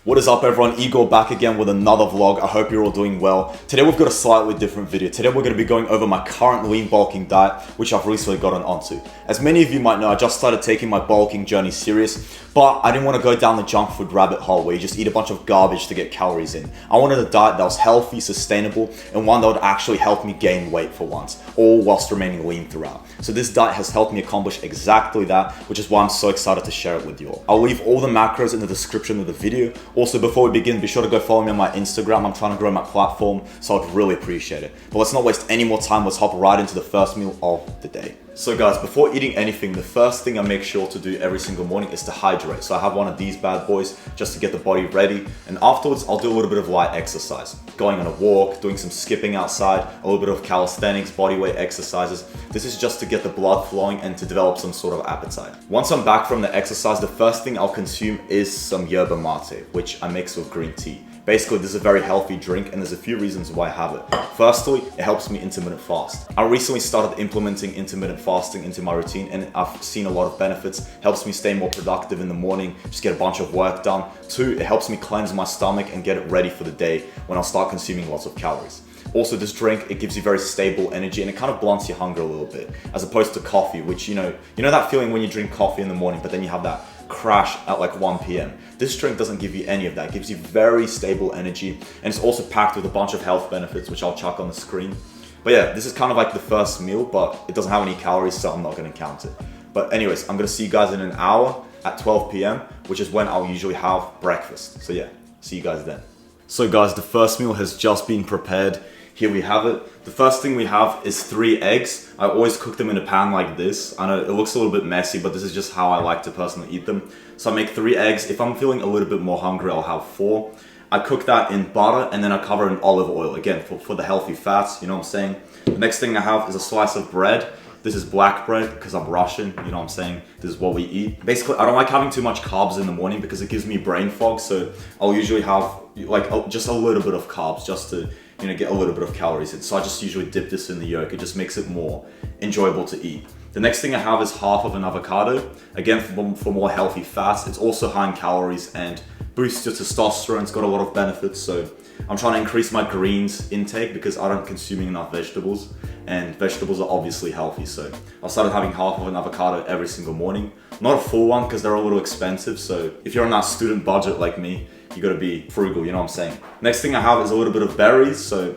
What is up everyone, Igor back again with another vlog. I hope you're all doing well. Today we've got a slightly different video. Today we're going to be going over my current lean bulking diet, which I've recently gotten onto. As many of you might know, I just started taking my bulking journey serious, but I didn't want to go down the junk food rabbit hole where you just eat a bunch of garbage to get calories in. I wanted a diet that was healthy, sustainable, and one that would actually help me gain weight for once, all whilst remaining lean throughout. So this diet has helped me accomplish exactly that, which is why I'm so excited to share it with you all. I'll leave all the macros in the description of the video. Also, before we begin, be sure to go follow me on my Instagram. I'm trying to grow my platform, so I'd really appreciate it. But let's not waste any more time. Let's hop right into the first meal of the day. So guys, before eating anything, the first thing I make sure to do every single morning is to hydrate. So I have one of these bad boys just to get the body ready. And afterwards, I'll do a little bit of light exercise. Going on a walk, doing some skipping outside, a little bit of calisthenics, bodyweight exercises. This is just to get the blood flowing and to develop some sort of appetite. Once I'm back from the exercise, the first thing I'll consume is some yerba mate, which I mix with green tea. Basically, this is a very healthy drink and there's a few reasons why I have it. Firstly, it helps me intermittent fast. I recently started implementing intermittent fasting into my routine and I've seen a lot of benefits. Helps me stay more productive in the morning, just get a bunch of work done. 2, it helps me cleanse my stomach and get it ready for the day when I'll start consuming lots of calories. Also, this drink, it gives you very stable energy and it kind of blunts your hunger a little bit, as opposed to coffee, which you know that feeling when you drink coffee in the morning, but then you have that crash at like 1 p.m. This drink doesn't give you any of that. It gives you very stable energy and it's also packed with a bunch of health benefits, which I'll chuck on the screen. But yeah, this is kind of like the first meal, but it doesn't have any calories, so I'm not going to count it. But anyways, I'm going to see you guys in an hour at 12 p.m., which is when I'll usually have breakfast. So yeah, see you guys then. So guys, the first meal has just been prepared. Here we have it. The first thing we have is 3 eggs. I always cook them in a pan like this. I know it looks a little bit messy, but this is just how I like to personally eat them. So I make 3 eggs. If I'm feeling a little bit more hungry, I'll have 4. I cook that in butter and then I cover in olive oil, again, for the healthy fats, you know what I'm saying? The next thing I have is a slice of bread. This is black bread because I'm Russian, you know what I'm saying? This is what we eat. Basically, I don't like having too much carbs in the morning because it gives me brain fog. So I'll usually have like just a little bit of carbs just to get a little bit of calories in. So I just usually dip this in the yolk. It just makes it more enjoyable to eat. The next thing I have is half of an avocado. Again, for more healthy fats. It's also high in calories and boosts your testosterone. It's got a lot of benefits. So I'm trying to increase my greens intake because I don't consuming enough vegetables. And vegetables are obviously healthy. So I started having half of an avocado every single morning. Not a full one because they're a little expensive. So if you're on that student budget like me, you gotta be frugal, you know what I'm saying? Next thing I have is a little bit of berries. So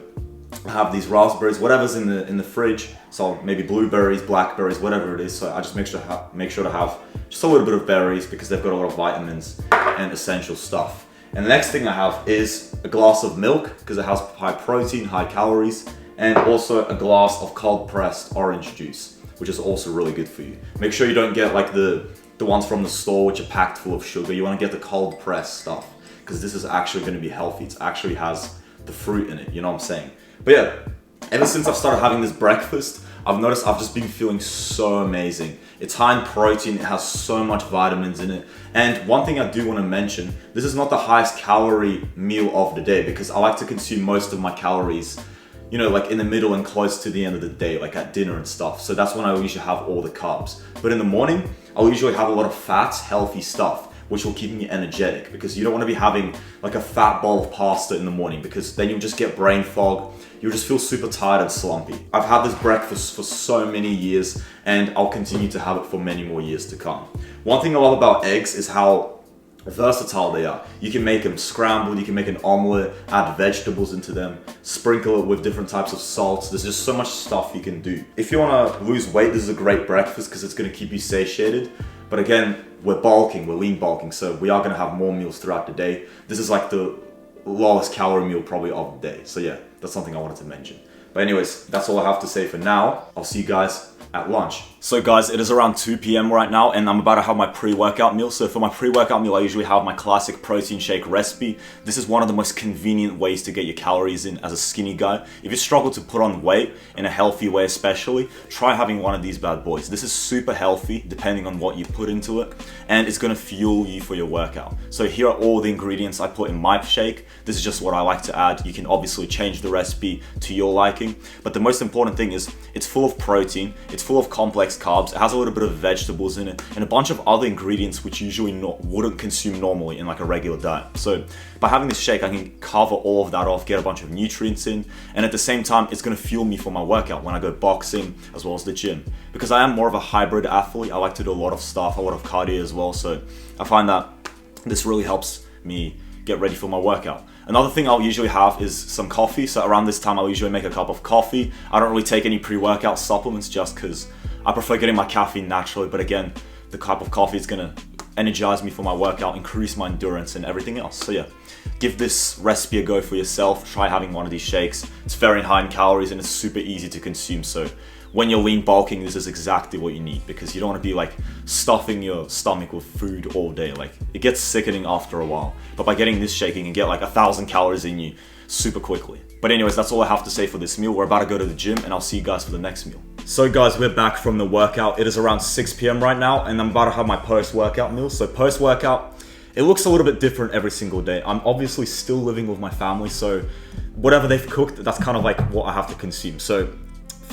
I have these raspberries, whatever's in the fridge. So maybe blueberries, blackberries, whatever it is. So I just make sure to have just a little bit of berries because they've got a lot of vitamins and essential stuff. And the next thing I have is a glass of milk because it has high protein, high calories, and also a glass of cold pressed orange juice, which is also really good for you. Make sure you don't get like the ones from the store which are packed full of sugar. You want to get the cold pressed stuff because this is actually going to be healthy. It actually has the fruit in it, you know what I'm saying? But yeah, ever since I've started having this breakfast, I've noticed I've just been feeling so amazing. It's high in protein, it has so much vitamins in it. And one thing I do want to mention, this is not the highest calorie meal of the day because I like to consume most of my calories, like in the middle and close to the end of the day, like at dinner and stuff. So that's when I usually have all the carbs. But in the morning, I'll usually have a lot of fats, healthy stuff, which will keep me energetic because you don't want to be having like a fat bowl of pasta in the morning because then you'll just get brain fog. You'll just feel super tired and slumpy. I've had this breakfast for so many years and I'll continue to have it for many more years to come. One thing I love about eggs is how versatile they are. You can make them scrambled, you can make an omelet, add vegetables into them, sprinkle it with different types of salts. There's just so much stuff you can do. If you want to lose weight, this is a great breakfast because it's going to keep you satiated. But again, we're lean bulking, so we are going to have more meals throughout the day. This is like the lowest calorie meal probably of the day. So yeah, that's something I wanted to mention. But anyways, that's all I have to say for now. I'll see you guys at lunch. So guys, it is around 2 p.m. right now and I'm about to have my pre-workout meal. So for my pre-workout meal, I usually have my classic protein shake recipe. This is one of the most convenient ways to get your calories in as a skinny guy. If you struggle to put on weight in a healthy way especially, try having one of these bad boys. This is super healthy depending on what you put into it and it's gonna fuel you for your workout. So here are all the ingredients I put in my shake. This is just what I like to add. You can obviously change the recipe to your liking, but the most important thing is it's full of protein, it's full of complex complex carbs. It has a little bit of vegetables in it and a bunch of other ingredients which usually wouldn't consume normally in like a regular diet. So by having this shake, I can cover all of that off, get a bunch of nutrients in, and at the same time, it's gonna fuel me for my workout when I go boxing as well as the gym. Because I am more of a hybrid athlete, I like to do a lot of stuff, a lot of cardio as well. So I find that this really helps me get ready for my workout. Another thing I'll usually have is some coffee. So around this time, I'll usually make a cup of coffee. I don't really take any pre-workout supplements just because I prefer getting my caffeine naturally. But again, the cup of coffee is gonna energize me for my workout, increase my endurance and everything else. So yeah, give this recipe a go for yourself. Try having one of these shakes. It's very high in calories and it's super easy to consume. So when you're lean bulking, this is exactly what you need, because you don't want to be like stuffing your stomach with food all day. Like, it gets sickening after a while. But by getting this shake, you can get like 1,000 calories in you super quickly. But anyways, that's all I have to say for this meal. We're about to go to the gym and I'll see you guys for the next meal. So guys, we're back from the workout. It is around 6 p.m. right now and I'm about to have my post-workout meal. So post-workout, it looks a little bit different every single day. I'm obviously still living with my family, so whatever they've cooked, that's kind of like what I have to consume. So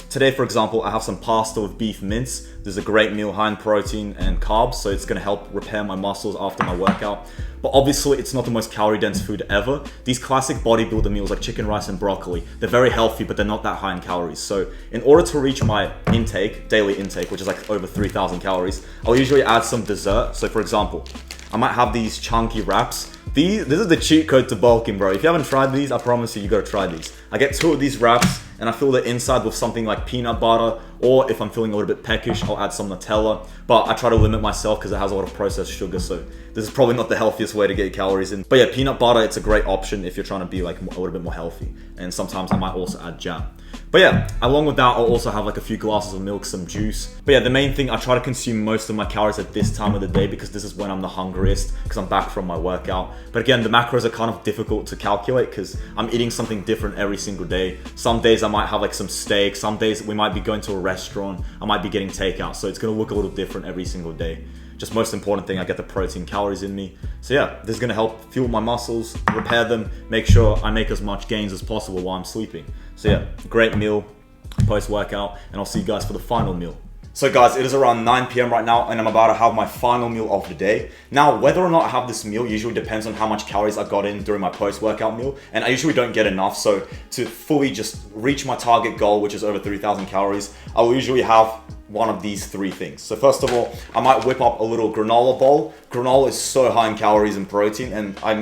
today, for example, I have some pasta with beef mince. This is a great meal, high in protein and carbs, so it's gonna help repair my muscles after my workout. But obviously, it's not the most calorie-dense food ever. These classic bodybuilder meals like chicken, rice, and broccoli, they're very healthy, but they're not that high in calories. So in order to reach my intake, daily intake, which is like over 3,000 calories, I'll usually add some dessert. So for example, I might have these chunky wraps. This is the cheat code to bulking, bro. If you haven't tried these, I promise you gotta try these. I get 2 of these wraps and I fill the inside with something like peanut butter, or if I'm feeling a little bit peckish, I'll add some Nutella. But I try to limit myself because it has a lot of processed sugar, so this is probably not the healthiest way to get calories in. But yeah, peanut butter, it's a great option if you're trying to be like a little bit more healthy. And sometimes I might also add jam. But yeah, along with that, I'll also have like a few glasses of milk, some juice. But yeah, the main thing, I try to consume most of my calories at this time of the day because this is when I'm the hungriest, because I'm back from my workout. But again, the macros are kind of difficult to calculate because I'm eating something different every single day. Some days I might have like some steak, some days we might be going to a restaurant, I might be getting takeout. So it's gonna look a little different every single day. Just most important thing, I get the protein, calories in me. So yeah, this is gonna help fuel my muscles, repair them, make sure I make as much gains as possible while I'm sleeping. So yeah, great meal, post-workout, and I'll see you guys for the final meal. So guys, it is around 9 p.m. right now and I'm about to have my final meal of the day. Now, whether or not I have this meal usually depends on how much calories I got in during my post-workout meal, and I usually don't get enough. So to fully just reach my target goal, which is over 3,000 calories, I will usually have one of these 3 things. So first of all, I might whip up a little granola bowl. Granola is so high in calories and protein, and I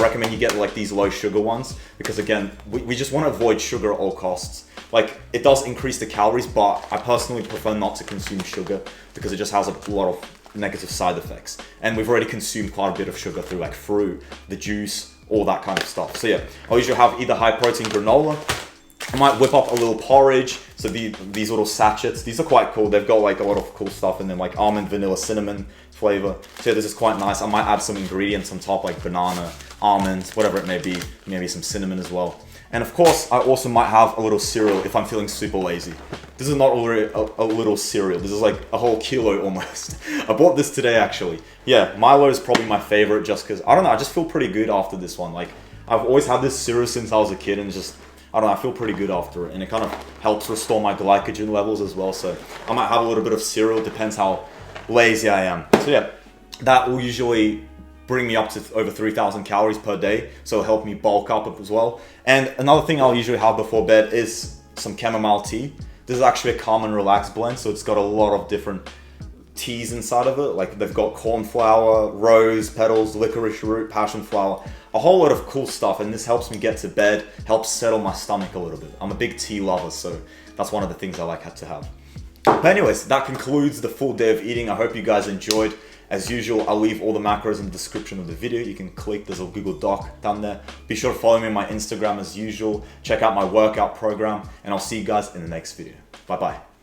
recommend you get like these low sugar ones, because again, we just want to avoid sugar at all costs. Like, it does increase the calories, but I personally prefer not to consume sugar because it just has a lot of negative side effects. And we've already consumed quite a bit of sugar through like fruit, the juice, all that kind of stuff. So yeah, I'll usually have either high protein granola. I might whip up a little porridge. So these little sachets, these are quite cool. They've got like a lot of cool stuff in them, like almond, vanilla, cinnamon flavor. So yeah, this is quite nice. I might add some ingredients on top, like banana, almonds, whatever it may be. Maybe some cinnamon as well. And of course, I also might have a little cereal if I'm feeling super lazy. This is not already a little cereal. This is like a whole kilo almost. I bought this today actually. Yeah, Milo is probably my favorite just because, I don't know, I just feel pretty good after this one. Like, I've always had this cereal since I was a kid and just, I don't know, I feel pretty good after it. And it kind of helps restore my glycogen levels as well. So I might have a little bit of cereal, depends how lazy I am. So yeah, that will usually bring me up to over 3,000 calories per day. So it'll help me bulk up as well. And another thing I'll usually have before bed is some chamomile tea. This is actually a calm and relaxed blend. So it's got a lot of different teas inside of it. Like, they've got cornflower, rose petals, licorice root, passion flower, a whole lot of cool stuff. And this helps me get to bed, helps settle my stomach a little bit. I'm a big tea lover, so that's one of the things I like to have. But anyways, that concludes the full day of eating. I hope you guys enjoyed. As usual, I'll leave all the macros in the description of the video. You can click, there's a Google Doc down there. Be sure to follow me on my Instagram as usual. Check out my workout program, and I'll see you guys in the next video. Bye-bye.